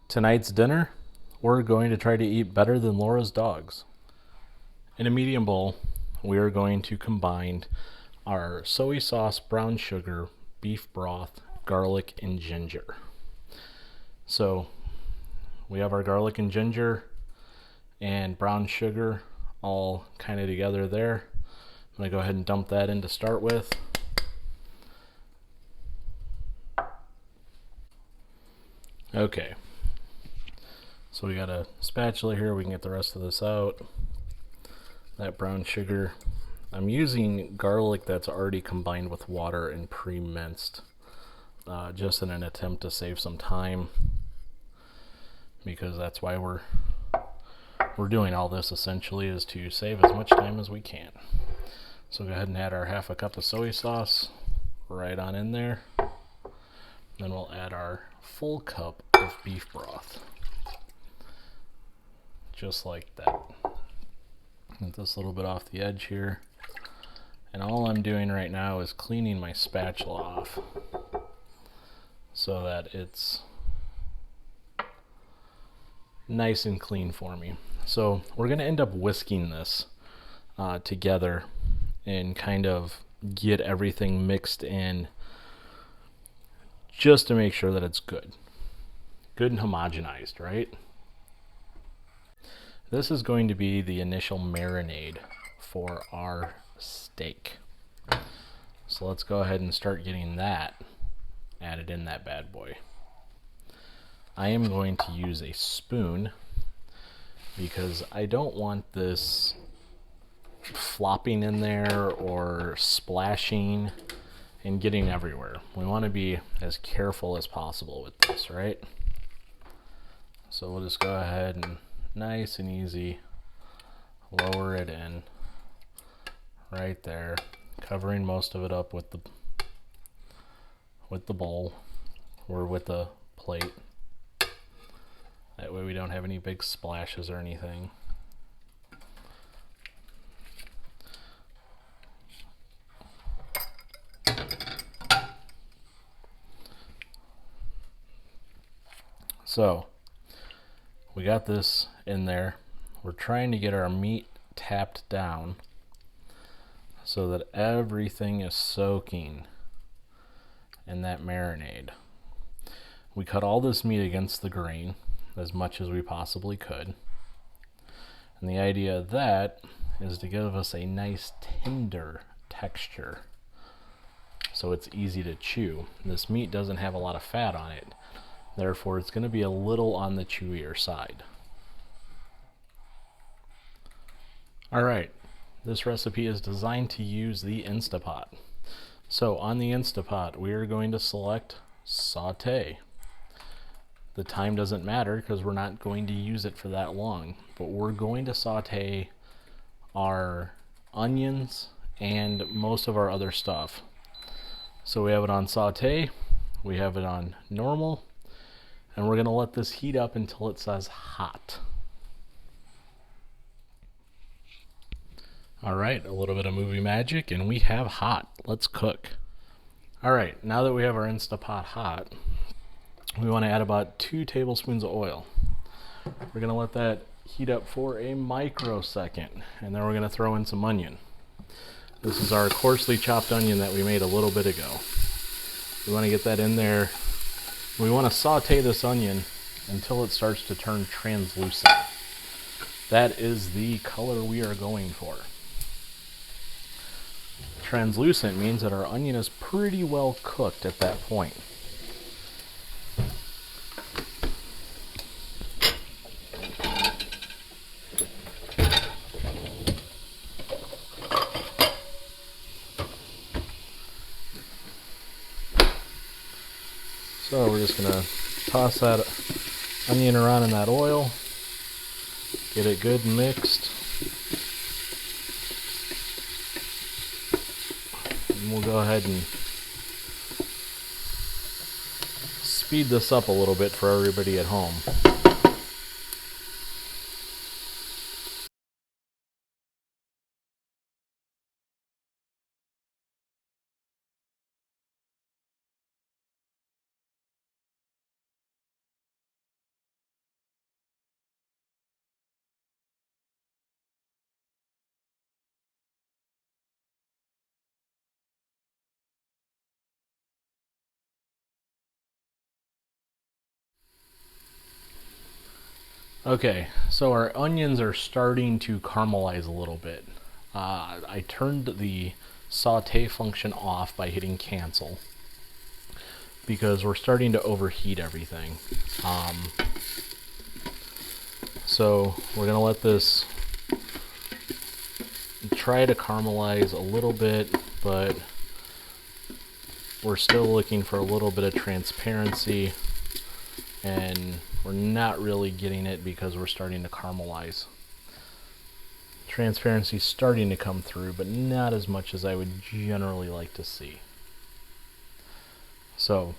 Tonight's dinner, we're going to try to eat better than Laura's dogs. In a medium bowl, we are going to combine our soy sauce, brown sugar, beef broth, garlic, and ginger. So we have our garlic and ginger and brown sugar all kind of together there. I'm going to go ahead and dump that in to start with. Okay. So we got a spatula here, we can get the rest of this out. That brown sugar. I'm using garlic that's already combined with water and pre-minced, just in an attempt to save some time, because that's why we're doing all this essentially, is to save as much time as we can. So go ahead and add our half a cup of soy sauce right on in there. Then we'll add our full cup of beef broth. Just like that. Get this a little bit off the edge here. And all I'm doing right now is cleaning my spatula off so that it's nice and clean for me. So we're going to end up whisking this together and kind of get everything mixed in just to make sure that it's good and homogenized, right? This is going to be the initial marinade for our steak. So let's go ahead and start getting that added in that bad boy. I am going to use a spoon because I don't want this flopping in there or splashing and getting everywhere. We want to be as careful as possible with this, right? So we'll just go ahead and nice and easy lower it in right there, covering most of it up with the bowl or with the plate. That way we don't have any big splashes or anything. So we got this in there. We're trying to get our meat tapped down so that everything is soaking in that marinade. We cut all this meat against the grain as much as we possibly could. And the idea of that is to give us a nice tender texture so it's easy to chew. This meat doesn't have a lot of fat on it, therefore it's going to be a little on the chewier side. Alright, this recipe is designed to use the Instapot. So on the Instapot, we are going to select saute. The time doesn't matter because we're not going to use it for that long, but we're going to saute our onions and most of our other stuff. So we have it on saute, we have it on normal, and we're going to let this heat up until it says hot. Alright, a little bit of movie magic and we have hot. Let's cook. Alright, now that we have our Instapot hot, we want to add about 2 tablespoons of oil. We're going to let that heat up for a microsecond, and then we're going to throw in some onion. This is our coarsely chopped onion that we made a little bit ago. We want to get that in there. We want to saute this onion until it starts to turn translucent. That is the color we are going for. Translucent means that our onion is pretty well cooked at that point. So we're just going to toss that onion around in that oil, get it good mixed, and we'll go ahead and speed this up a little bit for everybody at home. Okay, so our onions are starting to caramelize a little bit. I turned the saute function off by hitting cancel because we're starting to overheat everything. So we're going to let this try to caramelize a little bit, but we're still looking for a little bit of transparency, and we're not really getting it because we're starting to caramelize. Transparency is starting to come through, but not as much as I would generally like to see. So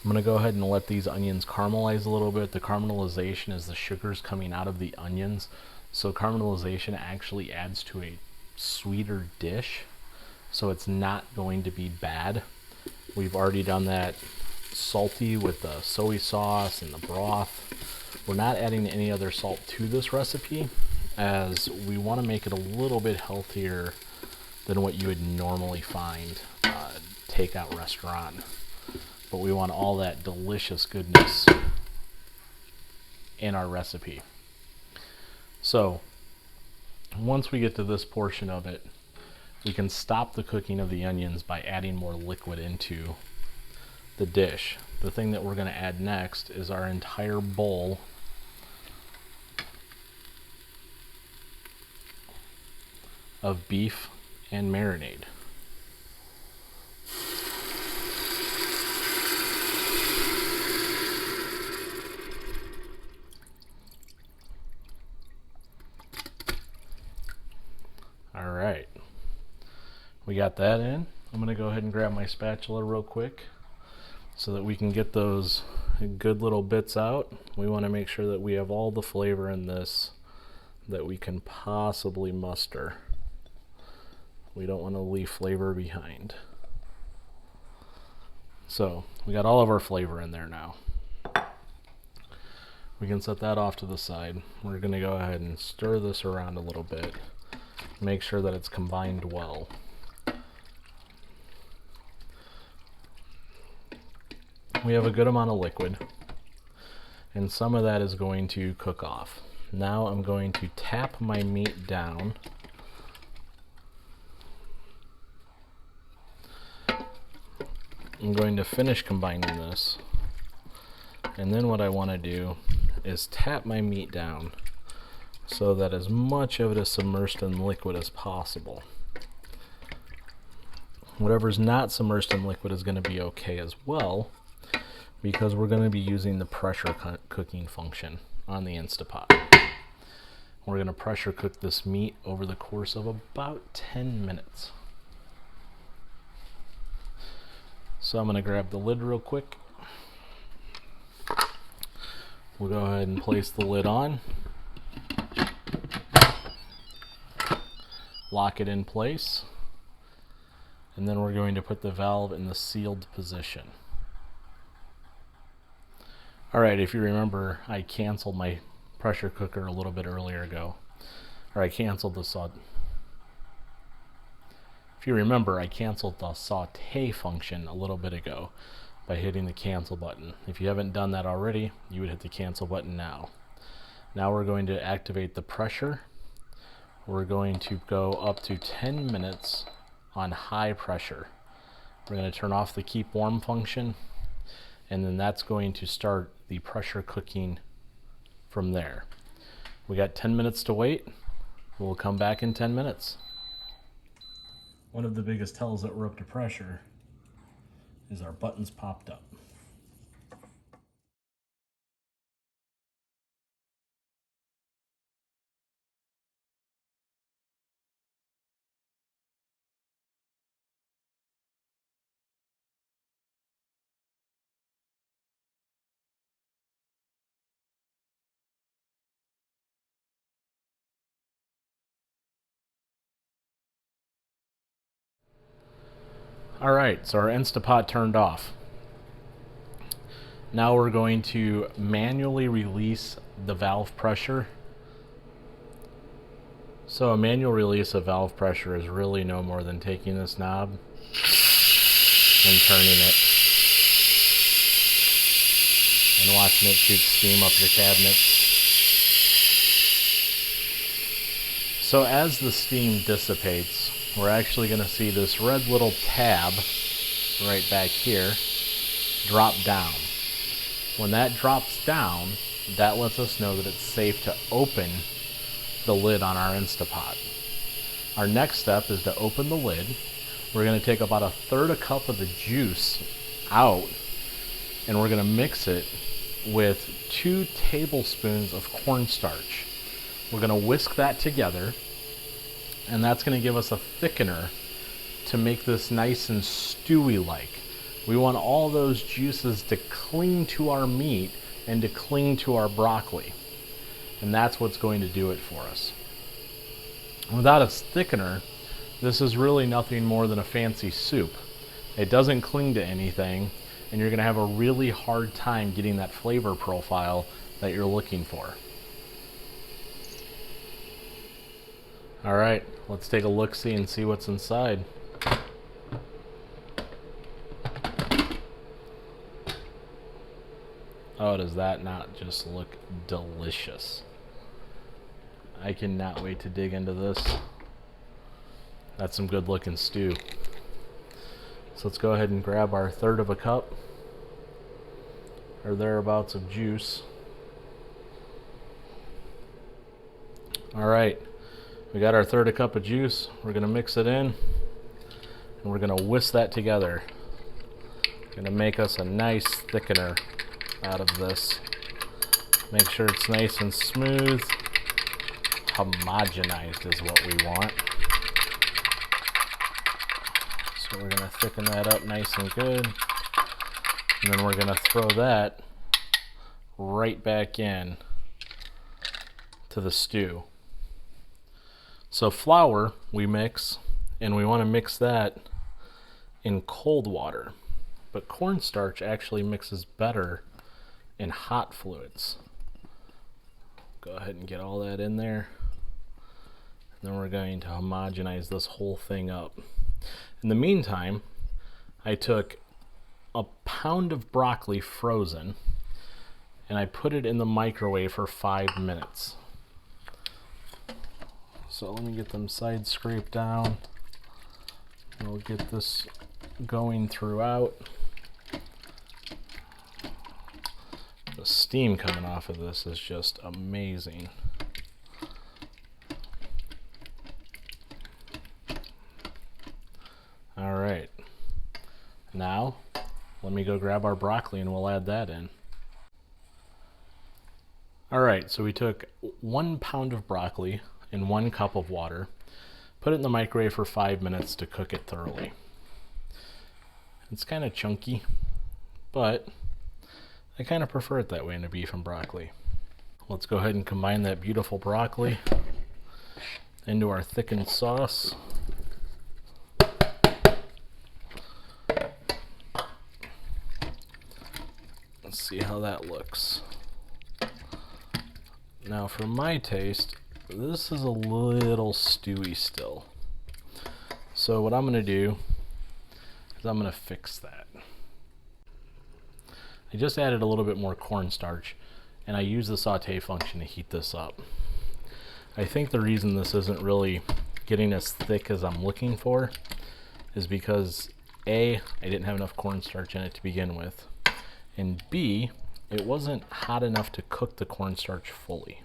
I'm going to go ahead and let these onions caramelize a little bit. The caramelization is the sugars coming out of the onions. So caramelization actually adds to a sweeter dish. So it's not going to be bad. We've already done that salty with the soy sauce and the broth. We're not adding any other salt to this recipe, as we want to make it a little bit healthier than what you would normally find takeout restaurant. But we want all that delicious goodness in our recipe. So once we get to this portion of it, we can stop the cooking of the onions by adding more liquid into the dish. The thing that we're going to add next is our entire bowl of beef and marinade. All right, we got that in. I'm going to go ahead and grab my spatula real quick so that we can get those good little bits out. We want to make sure that we have all the flavor in this that we can possibly muster. We don't want to leave flavor behind. So we got all of our flavor in there now. We can set that off to the side. We're going to go ahead and stir this around a little bit. Make sure that it's combined well. We have a good amount of liquid, and some of that is going to cook off. Now I'm going to tap my meat down. I'm going to finish combining this, and then what I want to do is tap my meat down so that as much of it is submerged in liquid as possible. Whatever's not submerged in liquid is going to be okay as well, because we're going to be using the pressure cooking function on the Instapot. We're going to pressure cook this meat over the course of about 10 minutes. So I'm going to grab the lid real quick. We'll go ahead and place the lid on. Lock it in place. And then we're going to put the valve in the sealed position. Alright, if you remember, I canceled my pressure cooker a little bit earlier ago. Or I canceled the saute. If you remember, I canceled the saute function a little bit ago by hitting the cancel button. If you haven't done that already, you would hit the cancel button now. Now we're going to activate the pressure. We're going to go up to 10 minutes on high pressure. We're going to turn off the keep warm function, and then that's going to start the pressure cooking from there. We got 10 minutes to wait. We'll come back in 10 minutes. One of the biggest tells that we're up to pressure is our buttons popped up. Alright, so our Instapot turned off. Now we're going to manually release the valve pressure. So a manual release of valve pressure is really no more than taking this knob and turning it. and watching it shoot steam up your cabinets. So as the steam dissipates, we're actually going to see this red little tab right back here drop down. When that drops down, that lets us know that it's safe to open the lid on our Instapot. Our next step is to open the lid. We're going to take about 1/3 cup of the juice out, and we're going to mix it with 2 tablespoons of cornstarch. We're going to whisk that together, and that's going to give us a thickener to make this nice and stewy-like. We want all those juices to cling to our meat and to cling to our broccoli. And that's what's going to do it for us. Without a thickener, this is really nothing more than a fancy soup. It doesn't cling to anything, and you're going to have a really hard time getting that flavor profile that you're looking for. Alright, let's take a look-see and see what's inside. Oh, does that not just look delicious? I cannot wait to dig into this. That's some good looking stew. So let's go ahead and grab our 1/3 cup or thereabouts of juice. Alright, we got our 1/3 cup of juice. We're going to mix it in, and we're going to whisk that together. Going to make us a nice thickener out of this. Make sure it's nice and smooth. Homogenized is what we want. So we're going to thicken that up nice and good. And then we're going to throw that right back in to the stew. So flour we mix, and we want to mix that in cold water. But cornstarch actually mixes better in hot fluids. Go ahead and get all that in there. And then we're going to homogenize this whole thing up. In the meantime, I took a pound of broccoli frozen, and I put it in the microwave for 5 minutes. So let me get them sides scraped down. And we'll get this going throughout. The steam coming off of this is just amazing. Alright, now let me go grab our broccoli and we'll add that in. Alright, so we took 1 pound of broccoli and 1 cup of water, put it in the microwave for 5 minutes to cook it thoroughly. It's kind of chunky, but I kind of prefer it that way in a beef and broccoli. Let's go ahead and combine that beautiful broccoli into our thickened sauce. Let's see how that looks. Now for my taste, this is a little stewy still. So what I'm going to do is I'm going to fix that. I just added a little bit more cornstarch, and I use the saute function to heat this up. I think the reason this isn't really getting as thick as I'm looking for is because A, I didn't have enough cornstarch in it to begin with, and B, it wasn't hot enough to cook the cornstarch fully.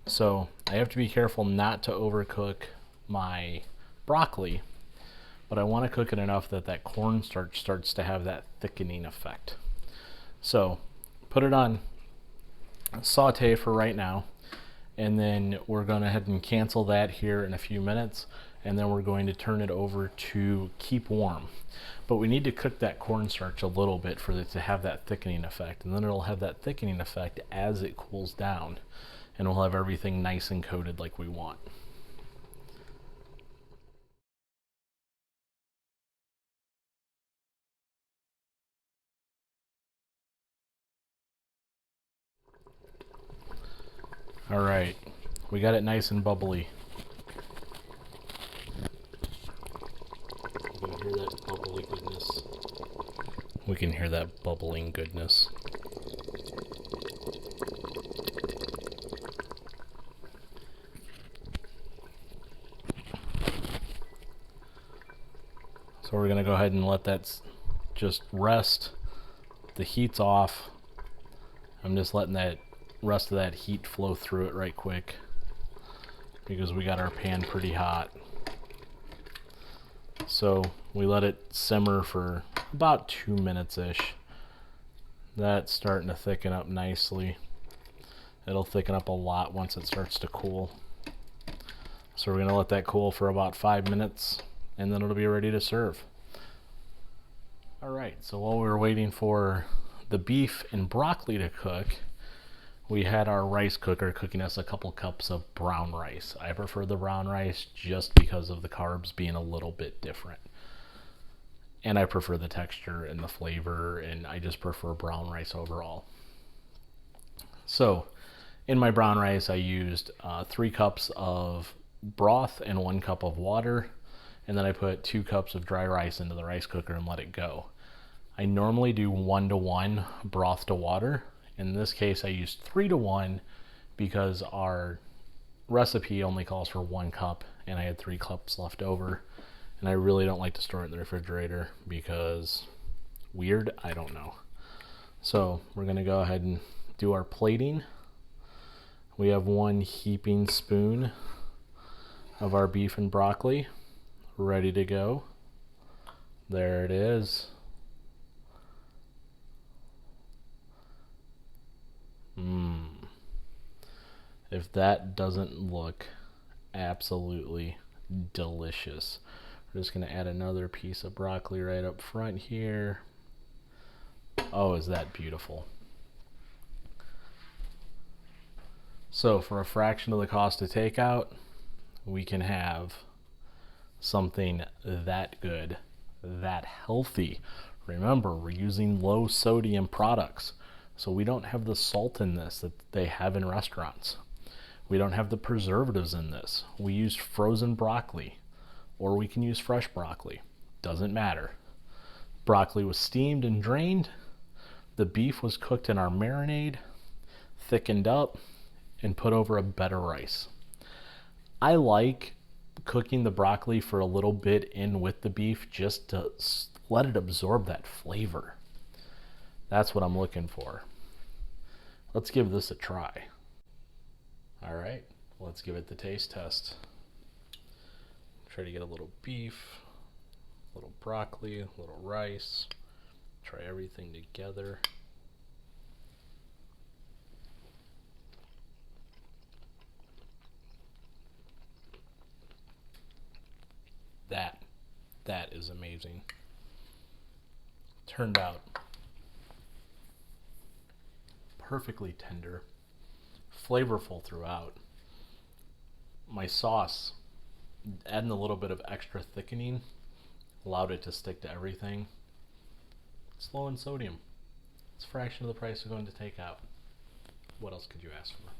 So I have to be careful not to overcook my broccoli, but I want to cook it enough that that cornstarch starts to have that thickening effect. So put it on saute for right now, and then we're going to head and cancel that here in a few minutes, and then we're going to turn it over to keep warm. But we need to cook that cornstarch a little bit for it to have that thickening effect, and then it'll have that thickening effect as it cools down, and we'll have everything nice and coated like we want. All right, we got it nice and bubbly. You can hear that bubbly goodness. We can hear that bubbling goodness. we're going to go ahead and let that just rest. The heat's off. I'm just letting that rest of that heat flow through it right quick because we got our pan pretty hot. So we let it simmer for about 2 minutes-ish. That's starting to thicken up nicely. It'll thicken up a lot once it starts to cool. So we're going to let that cool for about 5 minutes, and then it'll be ready to serve. Alright, so while we were waiting for the beef and broccoli to cook, we had our rice cooker cooking us a couple cups of brown rice. I prefer the brown rice just because of the carbs being a little bit different. And I prefer the texture and the flavor, and I just prefer brown rice overall. So, in my brown rice, I used 3 cups of broth and 1 cup of water, and then I put 2 cups of dry rice into the rice cooker and let it go. I normally do 1-to-1 broth to water. In this case, I used 3-to-1 because our recipe only calls for 1 cup, and I had 3 cups left over. And I really don't like to store it in the refrigerator because weird, I don't know. So we're going to go ahead and do our plating. We have 1 heaping spoon of our beef and broccoli ready to go. There it is. If that doesn't look absolutely delicious. We're just going to add another piece of broccoli right up front here. Oh, is that beautiful. So for a fraction of the cost of takeout, we can have something that good, that healthy. Remember, we're using low sodium products, so we don't have the salt in this that they have in restaurants. We don't have the preservatives in this. We use frozen broccoli, or we can use fresh broccoli. Doesn't matter. Broccoli was steamed and drained. The beef was cooked in our marinade, thickened up, and put over a bed of rice. I like cooking the broccoli for a little bit in with the beef just to let it absorb that flavor. That's what I'm looking for. Let's give this a try. All right, let's give it the taste test. Try to get a little beef, a little broccoli, a little rice. Try everything together. That is amazing. Turned out perfectly tender, flavorful throughout. My sauce, adding a little bit of extra thickening, allowed it to stick to everything. It's low in sodium. It's a fraction of the price of going to takeout. What else could you ask for?